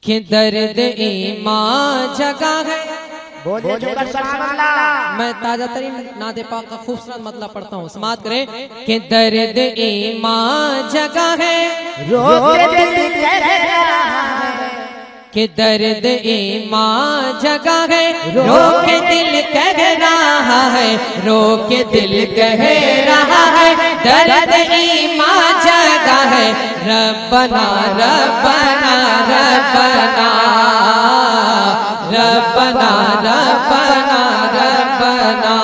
कि दर्द ईमान जगा है। मैं ताजा तरीन नाते पाक का खूबसूरत मतलब पढ़ता हूँ, समात करें कि दर्द ईमान जगा है, कि दर्द ईमान जगा है, रो के दिल कह रहा है, रो के दिल कह रहा है, दर्द ईमान जगा है। रब्बना रब्बना रब्बना रब्बना रब्बना रब्बना,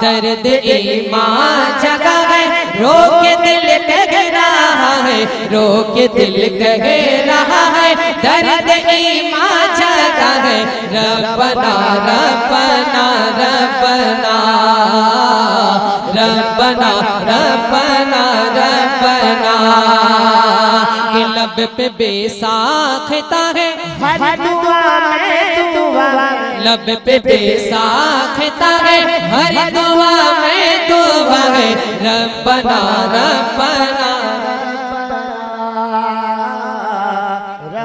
दर्द ईमान जगा है, रो के दिल कह रहा है, रो के दिल कह रहा है, दर्द ईमान जगा है। रब्बना रब्बना रब्बना रब्बना रब्बना रब्बना, के लब पे बेसाख्ता है, लब पे बेसाख्ता है, हर दुआ में दुआ है। रब्बना रब्बना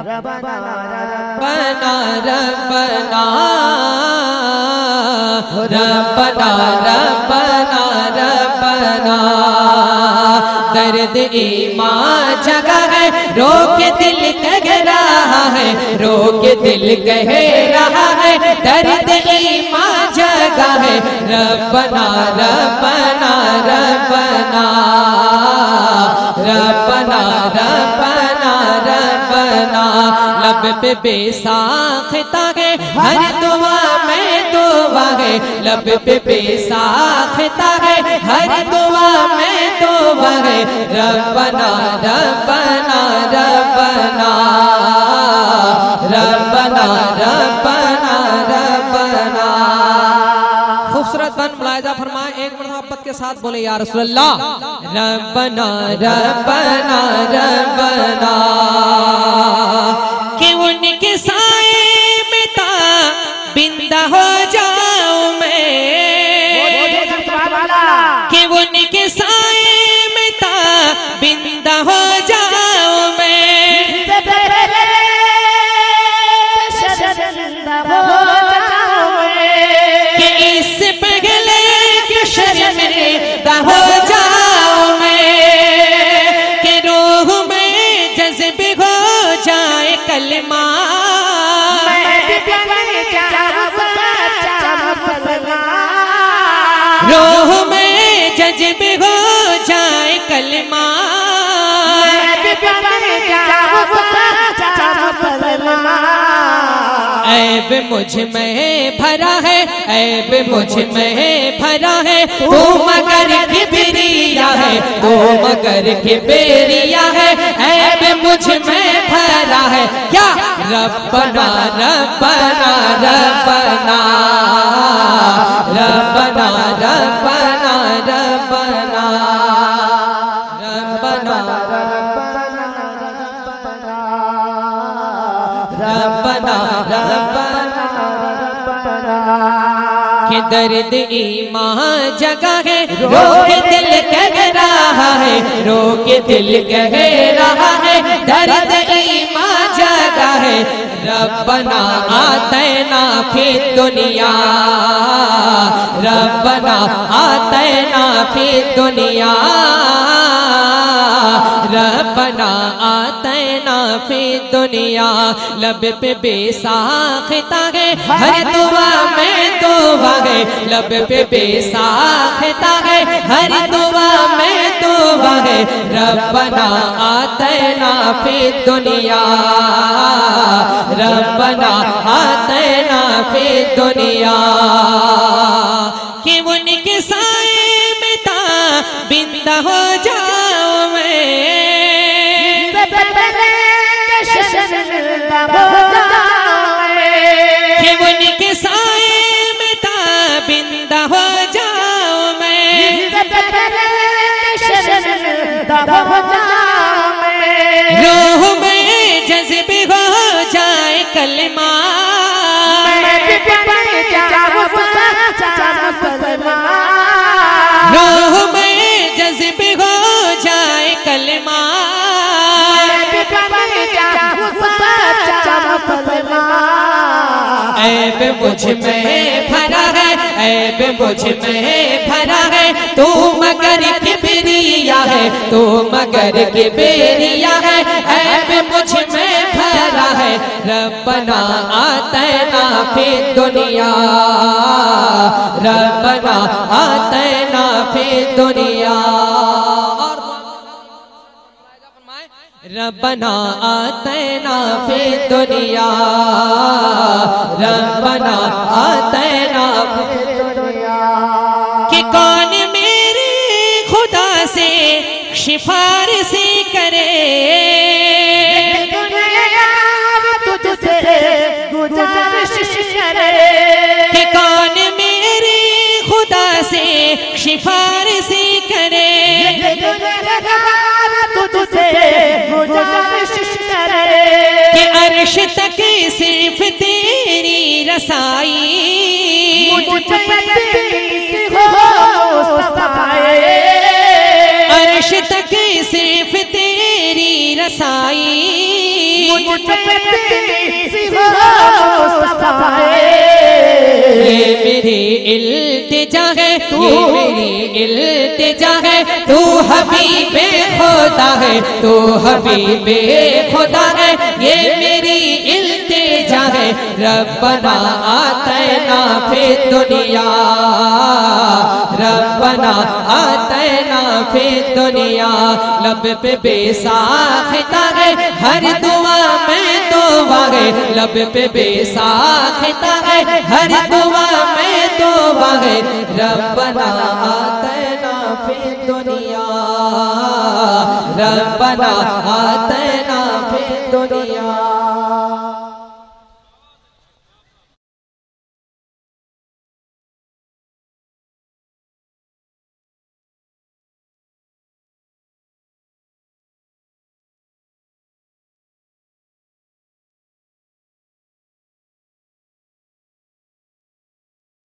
रब्बना रब्बना रब्बना रब्बना रब्बना, दर्द ईमान जगा है, रो के दिल कह रहा है, रो के दिल कह रहा है, दर्द ईमान जगा है। रब्बना रब्बना रब्बना रब्बना रब्बना रब्बना, लब पे बेसाख्ता है, हर दुआ में दुआ है, लब पे बेसाख्ता है, हर दुआ में दुआ है। रब्बना रब्बना रब्बना रब्बना रब्बना रब्बना। खूबसूरत बन मुलाहिजा फरमाए, एक मोहब्बत के साथ बोले या रसूल अल्लाह। रब्बना रब्बना रब्बना, कि उनके साए में बिंदा हो जाऊं मैं, कि उनके साए में बिंदा हो जाऊं मैं, कि इससे पहले कि शर्मिंदा हो जाऊं मैं, कि रूह में जज्बे हो जाए कलमा, रूह में जज्बे हो जाए कलमा, ऐब मुझ में भरा है, ऐब मुझ में भरा है, तू मगर किबरिया है, तू मगर किबरिया है, ऐब मुझ में भरा है। क्या रब्बना रब्बना रब्बना रब्बना रब्बना रब्बना रब्बना रब्बना रब्बना, कि दर्द ईमान जगा है, रो के दिल कह रहा है, रो के दिल कह रहा है, दर्द ईमान जगा है। रब्बना आतैना फी दुनिया, रब्बना आतैना फी दुनिया, रब्बना आतैना फी दुनिया। लब पे बेसाख्ता है, हर दुआ में दुआ है, लब पे बेसाख्ता है, हर दुआ में दुआ है। रब्बना आतैना फी दुनिया, रब्बना आतैना फी दुनिया, कि उनके साए में बिंदा हो जाऊं मैं, कि उनके साए में बिंदा हो जाऊं मैं, रूह में जज्बे हो जाए कलमा, रूह में जज्बे हो जाए कलमा, ऐब मुझ में भरा है, ऐब मुझ में भरा है, तू मगर किबरिया है, तू मगर किबरिया है, ऐब मुझ में भरा है। रब्बना आतना फी दुनिया, रब्बना आतना फी दुनिया, रब्बना आतना फी दुनिया, रब्बना आतना फी दुनिया। कि कौन मेरे खुदा से सिफारिश करे, तुझसे गुजारिश करे। कि कौन मेरे खुदा से सिफारिश करे, कि अर्श तक सिर्फ तेरी रसाई, अर्श तक सिर्फ तेरी रसाई, ये मेरी इल्तिजा है, ये मेरी इल्तिजा है, तू हबीबे खुदा है, तू हबीबे खुदा है, ये मेरी इल्तिजा है। रब्बना आतना फी दुनिया, रब्बना आतना फी दुनिया। लब पे बेसाख्ता है हर दुआ में तौबा है, लब पे बेसाख्ता है हर दुआ में तौबा है। रब्बना आतना फी दुनिया, रब्बना आतना फी दुनिया।